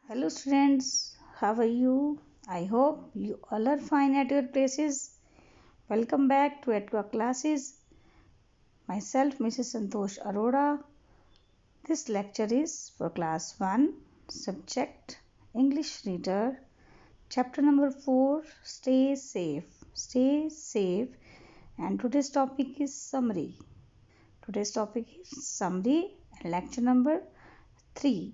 Hello students, how are you? I hope you all are fine at your places. Welcome back to Etwa classes. Myself Mrs. Santosh Arora. This lecture is for class 1, subject English reader, chapter number 4, stay safe. Stay safe, and today's topic is summary. Today's topic is summary and lecture number 3.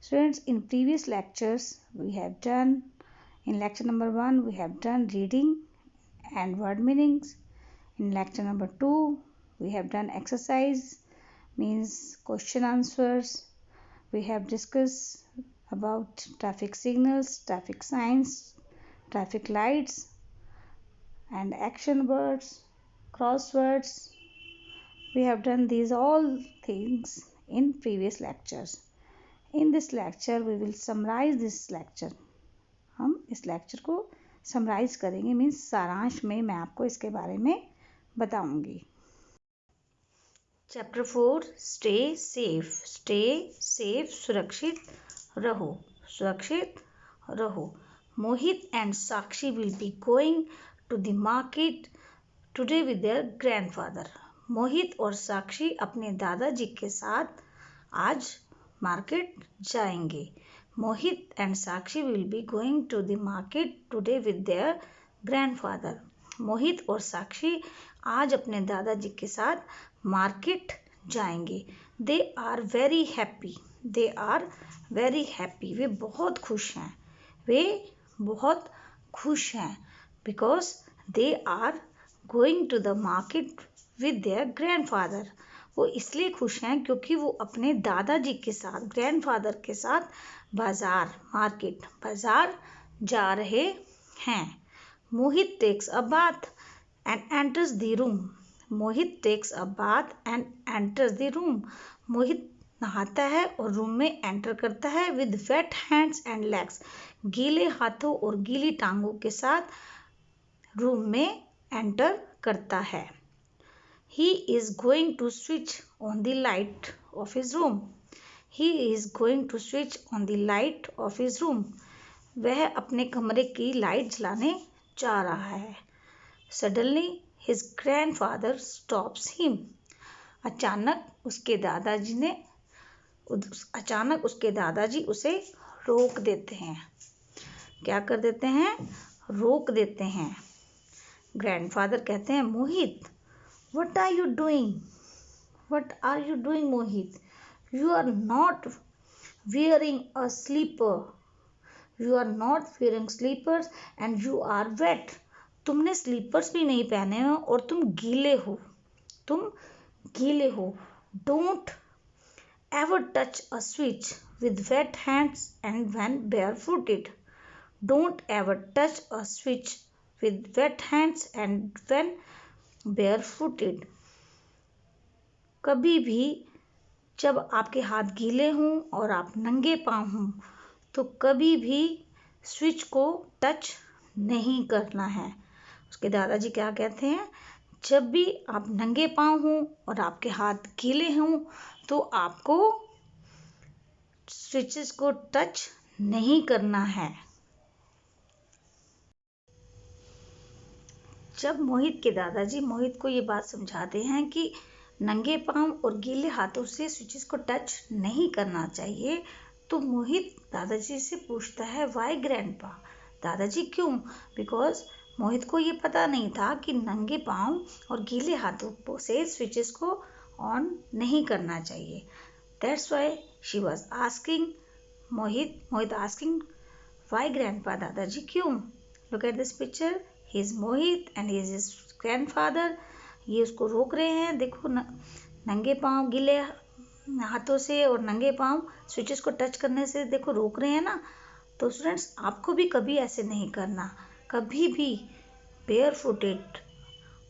Students, in previous lectures we have done, in lecture number 1 we have done reading and word meanings. In lecture number 2 we have done exercise, means question answers. We have discussed about traffic signals, traffic signs, traffic lights, and action words, crosswords. We have done these all things in previous lectures. In this lecture we will summarize this lecture. हम इस lecture को summarise करेंगे, means सारांश में मैं आपको इसके बारे में बताऊंगी. Chapter 4, stay safe. Stay safe, सुरक्षित रहो, सुरक्षित रहो. Mohit and Sakshi will be going to the market today with their grandfather. Mohit और साक्षी अपने दादाजी के साथ आज मार्केट जाएंगे. Mohit and Sakshi will be going to the market today with their grandfather. मोहित और साक्षी आज अपने दादाजी के साथ मार्केट जाएंगे. They are very happy. They are very happy. वे बहुत खुश हैं. वे बहुत खुश हैं. Because they are going to the market with their grandfather. वो इसलिए खुश हैं क्योंकि वो अपने दादाजी के साथ, ग्रैंडफादर के साथ बाजार, मार्केट, बाजार जा रहे हैं. Mohit takes a bath and enters the room. Mohit takes a bath and enters the room. Mohit नहाता है और रूम में एंटर करता है with wet hands and legs. गीले हाथों और गीली टांगों के साथ रूम में एंटर करता है. He is going to switch on the light of his room. He is going to switch on the light of his room. वह अपने कमरे की लाइट जलाने जा रहा है. Suddenly his grandfather stops him. अचानक उसके दादाजी उसे रोक देते हैं. क्या कर देते हैं? रोक देते हैं. ग्रैंडफादर कहते हैं, मोहित, what are you doing? What are you doing, Mohit? You are not wearing a slipper. You are not wearing slippers and you are wet. तुमने स्लीपर्स भी नहीं पहने हो और तुम गीले हो. तुम गीले हो. Don't ever touch a switch with wet hands and when barefooted. Don't ever touch a switch with wet hands and when barefooted. कभी भी जब आपके हाथ गीले हों और आप नंगे पांव हों तो कभी भी स्विच को टच नहीं करना है. उसके दादाजी क्या कहते हैं? जब भी आप नंगे पांव हों और आपके हाथ गीले हों तो आपको स्विचेस को टच नहीं करना है. जब मोहित के दादाजी मोहित को ये बात समझाते हैं कि नंगे पांव और गीले हाथों से स्विचेस को टच नहीं करना चाहिए, तो मोहित दादाजी से पूछता है, वाई ग्रैंडपा? दादाजी क्यों? बिकॉज मोहित को ये पता नहीं था कि नंगे पांव और गीले हाथों से स्विचेस को ऑन नहीं करना चाहिए. That's why she was asking Mohit asking, why grandpa? दादाजी क्यों? Look at this picture. He is Mohit and he is his grandfather. ये उसको रोक रहे हैं. देखो, नंगे पांव गीले हाथों से और नंगे पांव स्विचेस को टच करने से देखो रोक रहे हैं ना. तो स्टूडेंट्स, आपको भी कभी ऐसे नहीं करना. कभी भी बेयर फुटेड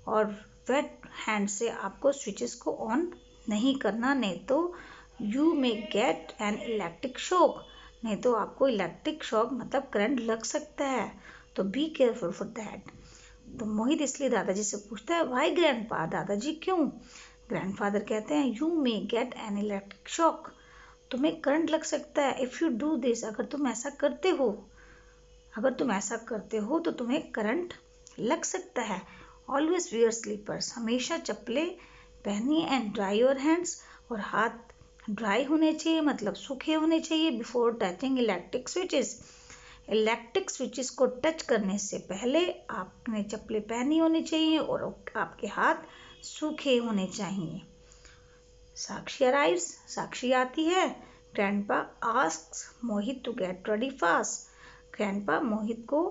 और वेट हैंड से आपको स्विचेस को ऑन नहीं करना, नहीं तो you may get an electric shock. नहीं तो आपको इलेक्ट्रिक शॉक मतलब करंट लग सकता है. तो बी केयरफुल फॉर दैट. तो मोहित इसलिए दादाजी से पूछता है, वाई ग्रैंडपा? दादाजी क्यों? ग्रैंडफादर कहते हैं, you may get an electric shock. तुम्हें करंट लग सकता है। इफ यू डू दिस, अगर तुम ऐसा करते हो, तो तुम्हें करंट लग सकता है। ऑलवेज वियर स्लीपर्स, हमेशा चप्पलें पहनिए। एंड ड्राई योर हैंड्स, और हाथ ड्राई होने चाहिए, मतलब सूखे होने चाहिए। Before touching electric switches, electric switches को टच करने से पहले आपने चप्पलें पहनी होनी चाहिए और आपके हाथ सूखे होने चाहिए। साक्षी अराइव्स, साक्षी आती है। Grandpa asks Mohit to get ready fast, grandpa Mohit को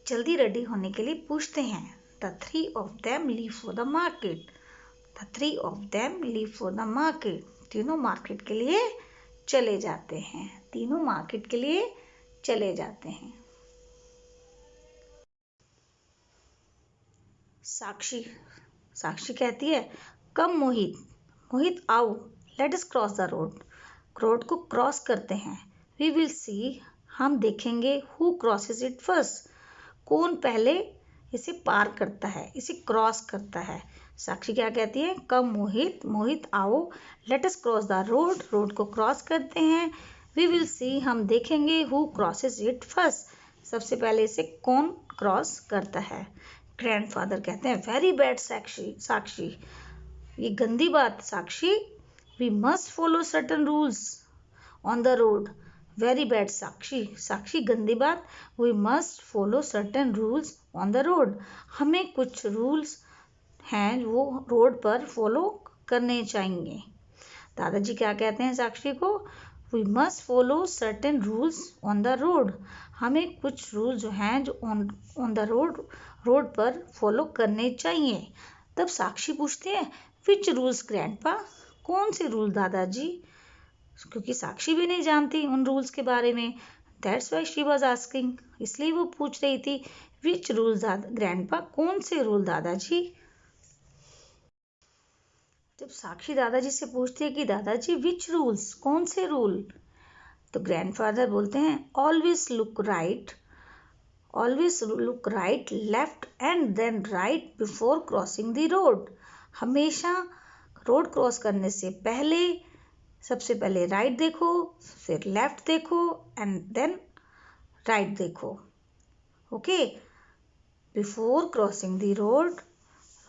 जल्दी रेडी होने के लिए पूछते हैं। The three of them leave for the market, the three of them leave for the market, तीनों मार्केट के लिए चले जाते हैं, तीनों मार्केट के लिए चले जाते हैं। साक्षी, साक्षी कहती है, कम मोहित, मोहित आओ, let us cross the road, road को क्रॉस करते हैं। वी विल सी, हम देखेंगे, हु क्रॉसेस इट फर्स्ट, कौन पहले इसे पार करता है, इसे क्रॉस करता है। साक्षी क्या कहती है, कम मोहित, मोहित आओ, let us cross the road, road को क्रॉस करते हैं। वी विल सी, हम देखेंगे, हु क्रॉसेस इट फर्स्ट, सबसे पहले इसे कौन क्रॉस करता है। ग्रैंडफादर कहते हैं, वेरी बैड साक्षी, साक्षी ये गंदी बात Sakshi, we must follow certain rules on the road, very bad Sakshi, Sakshi गंदी बात, we must follow certain rules on the road, हमें कुछ रूल्स हैं वो रोड पर फॉलो करने चाहिए। दादाजी क्या कहते हैं साक्षी को, we must follow certain rules on the road, हमें कुछ रूल जो हैं जो ऑन द रोड पर फॉलो करने चाहिए। तब साक्षी पूछते हैं, विच रूल्स ग्रैंडपा, कौन से रूल दादाजी, क्योंकि साक्षी भी नहीं जानती उन रूल्स के बारे में। That's why she was asking, इसलिए वो पूछ रही थी, विच रूल्स ग्रैंडपा, कौन से रूल दादाजी। जब साक्षी दादाजी से पूछती है कि दादाजी विच रूल्स, कौन से रूल, तो ग्रैंडफादर बोलते हैं, always look right, always look right, left and then right before crossing the road, हमेशा रोड क्रॉस करने से पहले सबसे पहले राइट देखो, फिर लेफ्ट देखो एंड देन राइट देखो। Okay, before crossing the road,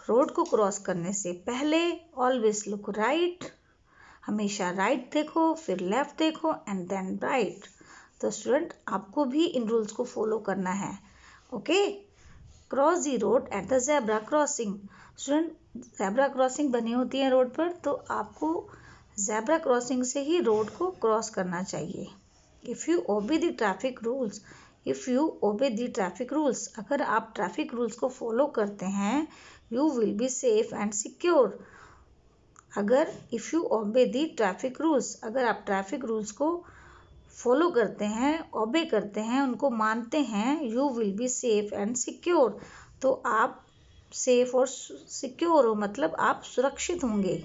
road को क्रॉस करने से पहले ऑलवेज लुक राइट, हमेशा राइट देखो, फिर लेफ्ट देखो एंड देन राइट। तो स्टूडेंट आपको भी इन रूल्स को फॉलो करना है। Okay, cross the road at the zebra crossing, student zebra crossing बनी होती है रोड पर, तो आपको ज़ेब्रा क्रॉसिंग से ही रोड को क्रॉस करना चाहिए। If you obey the traffic rules, if you obey the traffic rules, अगर आप ट्रैफिक रूल्स को फॉलो करते हैं, you will be safe and secure. अगर if you obey the traffic rules, अगर आप ट्रैफिक रूल्स को फॉलो करते हैं, ओबे करते हैं, उनको मानते हैं, you will be safe and secure, तो आप सेफ और सिक्योर हो, मतलब आप सुरक्षित होंगे,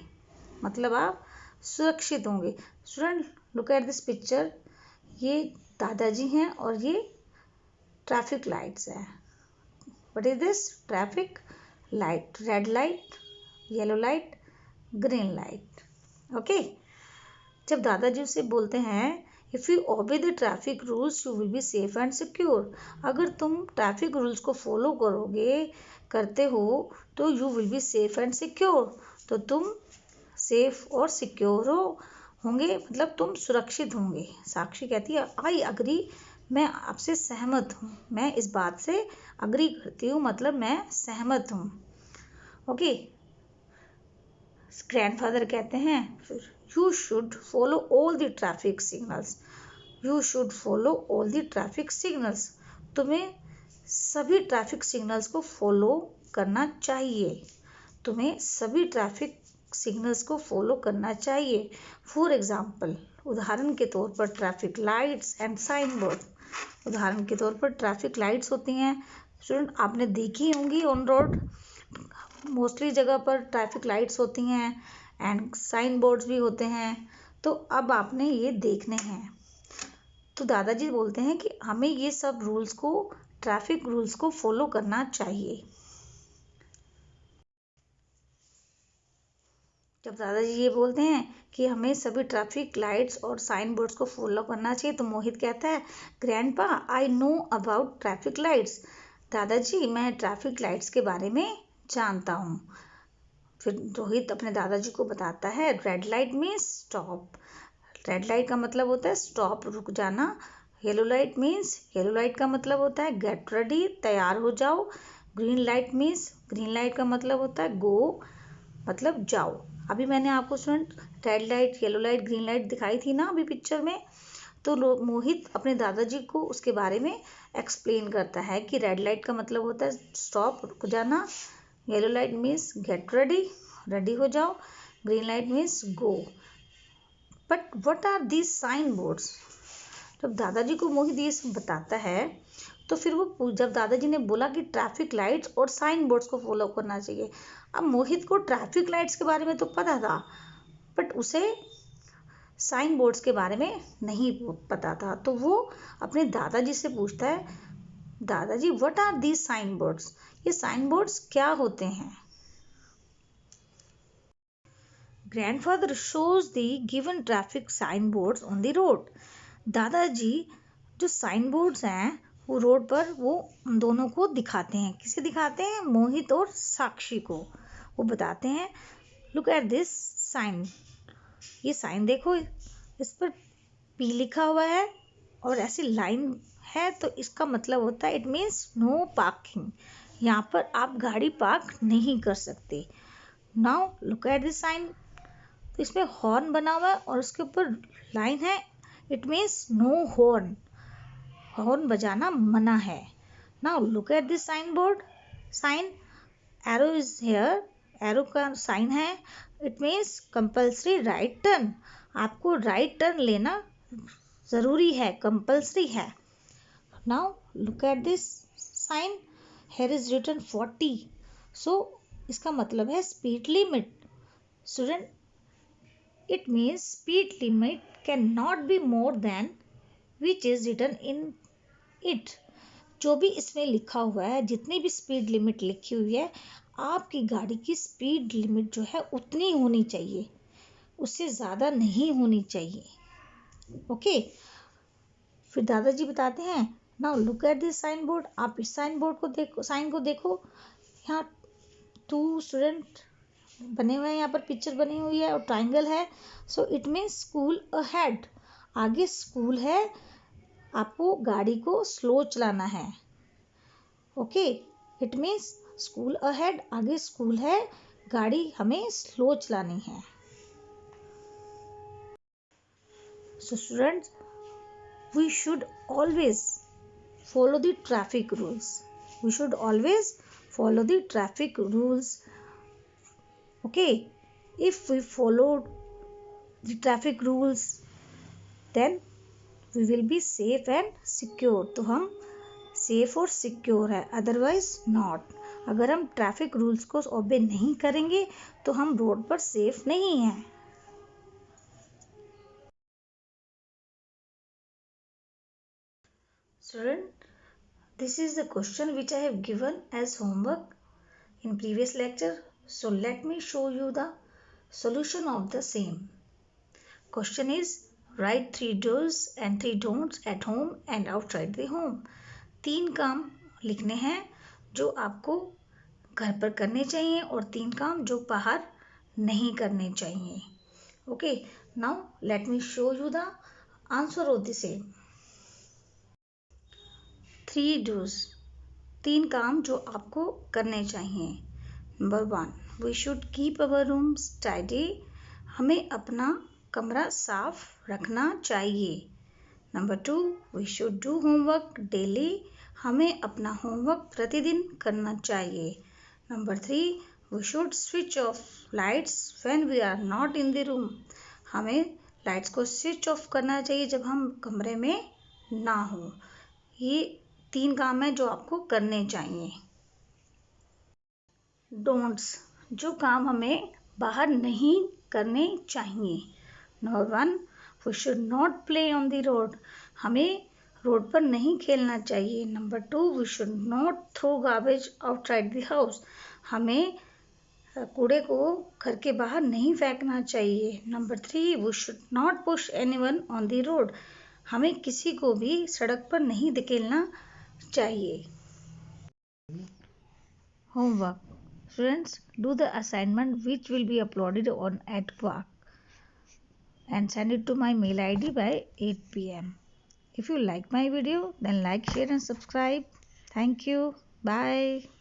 मतलब आप सुरक्षित होंगे। Student look at this picture, ये दादाजी हैं और ये ट्रैफिक लाइट्स हैं। What is this, traffic light, red light, yellow light, green light. Okay, जब दादाजी उसे बोलते हैं, if you obey the traffic rules you will be safe and secure, अगर तुम ट्रैफिक रूल्स को फॉलो करते हो तो you will be safe and secure, तो तुम सेफ और सिक्योर होंगे, मतलब तुम सुरक्षित होंगे। साक्षी कहती है, आई अग्री, मैं आपसे सहमत हूँ, मैं इस बात से अग्री करती हूँ, मतलब मैं सहमत हूँ। ओके, ग्रैंडफादर कहते हैं फिर, you should follow all the traffic signals, you should follow all the traffic signals, तुम्हें सभी ट्रैफिक सिग्नल्स को फॉलो करना चाहिए, तुम्हें सभी ट्रैफिक सिग्नल्स को फॉलो करना चाहिए। फॉर एग्जाम्पल, उदाहरण के तौर पर traffic lights and sign board, उदाहरण के तौर पर ट्रैफिक लाइट्स होती हैं, स्टूडेंट आपने देखी होंगी ऑन रोड, मोस्टली जगह पर ट्रैफिक लाइट्स होती हैं एंड साइन बोर्ड्स भी होते हैं, तो अब आपने ये देखने हैं। तो दादाजी बोलते हैं कि हमें ये सब रूल्स को, ट्रैफिक रूल्स को फॉलो करना चाहिए। जब दादाजी ये बोलते हैं कि हमें सभी ट्रैफिक लाइट्स और साइन बोर्ड्स को फॉलो करना चाहिए, तो मोहित कहता है, grandpa I know about traffic lights. दादाजी मैं ट्रैफिक लाइट्स के बारे में जानता हूँ। फिर रोहित अपने दादाजी को बताता है, red light means stop. Red light का मतलब होता है स्टॉप, रुक जाना। Yellow light means, yellow light का मतलब होता है गेट रेडी, तैयार हो जाओ। Green light means, green light का मतलब होता है गो, मतलब जाओ। अभी मैंने आपको student red light, yellow light, green light दिखाई थी ना अभी पिक्चर में। तो मोहित अपने दादाजी को उसके बारे में एक्सप्लेन करता है कि रेड लाइट का मतलब होता है स्टॉप, रुक जाना। Yellow light means get ready, ready हो जाओ। Green light means go. But what are these sign boards? जब दादाजी को मोहित ये सब बताता है, तो फिर वो जब दादाजी ने बोला कि ट्रैफिक लाइट्स और साइन बोर्ड्स को फॉलो करना चाहिए, अब मोहित को ट्रैफिक लाइट्स के बारे में तो पता था, बट उसे साइन बोर्ड्स के बारे में नहीं पता था। तो वो अपने दादाजी से पूछता है, दादाजी what are these sign boards? ये साइन बोर्ड्स क्या होते हैं? Grandfather shows the given traffic sign boards on the road. दादाजी जो साइन बोर्ड्स हैं वो रोड पर वो उन दोनों को दिखाते हैं। किसे दिखाते हैं? मोहित और साक्षी को। वो बताते हैं, लुक एट दिस साइन, ये साइन देखो, इस पर पी लिखा हुआ है और ऐसी लाइन है, तो इसका मतलब होता है इट मीन्स नो पार्किंग, यहाँ पर आप गाड़ी पार्क नहीं कर सकते। Now look at this sign, तो इसमें हॉर्न बना हुआ है और उसके ऊपर लाइन है, it means no horn, horn बजाना मना है। Now look at this sign board, sign, arrow is here, arrow का साइन है, it means compulsory right turn, आपको राइट टर्न लेना ज़रूरी है, कंपल्सरी है। Now look at this sign, here is written 40, so इसका मतलब है speed limit. Student, it means speed limit cannot be more than which is written in it। जो भी इसमें लिखा हुआ है, जितनी भी स्पीड लिमिट लिखी हुई है, आपकी गाड़ी की स्पीड लिमिट जो है उतनी होनी चाहिए, उससे ज़्यादा नहीं होनी चाहिए। ओके, फिर दादाजी बताते हैं, now look at this sign board, आप इस साइन बोर्ड को देखो, साइन को देखो, यहाँ 2 स्टूडेंट बने हुए हैं, यहाँ पर पिक्चर बनी हुई है और ट्राइंगल है, so it means school ahead, आगे स्कूल है, आपको गाड़ी को स्लो चलाना है। Okay, it means school ahead, आगे स्कूल है, गाड़ी हमें स्लो चलानी है। So students, we should always follow the traffic rules, we should always follow the traffic rules। okay, if we followed the traffic rules then we will be safe and secure। तो हम safe और secure है, otherwise not. अगर हम traffic rules को ओबे नहीं करेंगे तो हम रोड पर सेफ नहीं हैं। Student, this is the question which I have given as homework in previous lecture, so let me show you the solution of the same question is, write 3 do's and 3 don'ts at home and outside the home। 3 काम लिखने हैं जो आपको घर पर करने चाहिए और 3 काम जो बाहर नहीं करने चाहिए। Okay, now let me show you the answer of the same. 3 do's, 3 काम जो आपको करने चाहिए। Number 1, we should keep our rooms tidy, हमें अपना कमरा साफ रखना चाहिए। Number 2, we should do homework daily, हमें अपना होमवर्क प्रतिदिन करना चाहिए। Number 3, we should switch off lights when we are not in the room, हमें लाइट्स को स्विच ऑफ करना चाहिए जब हम कमरे में ना हो। ये 3 काम है जो आपको करने चाहिए। डोंट्स, जो काम हमें बाहर नहीं करने चाहिए। Number 1, we should not play on the road, हमें रोड पर नहीं खेलना चाहिए। Number 2, we should not throw garbage outside the house, हमें कूड़े को घर के बाहर नहीं फेंकना चाहिए। Number 3, we should not push anyone on the road. हमें किसी को भी सड़क पर नहीं धकेलना चाहिए। Homework. Students, do the assignment which will be uploaded on at Quark and send it to my mail ID by 8 p.m. If you like my video, then like, share and subscribe. Thank you. Bye.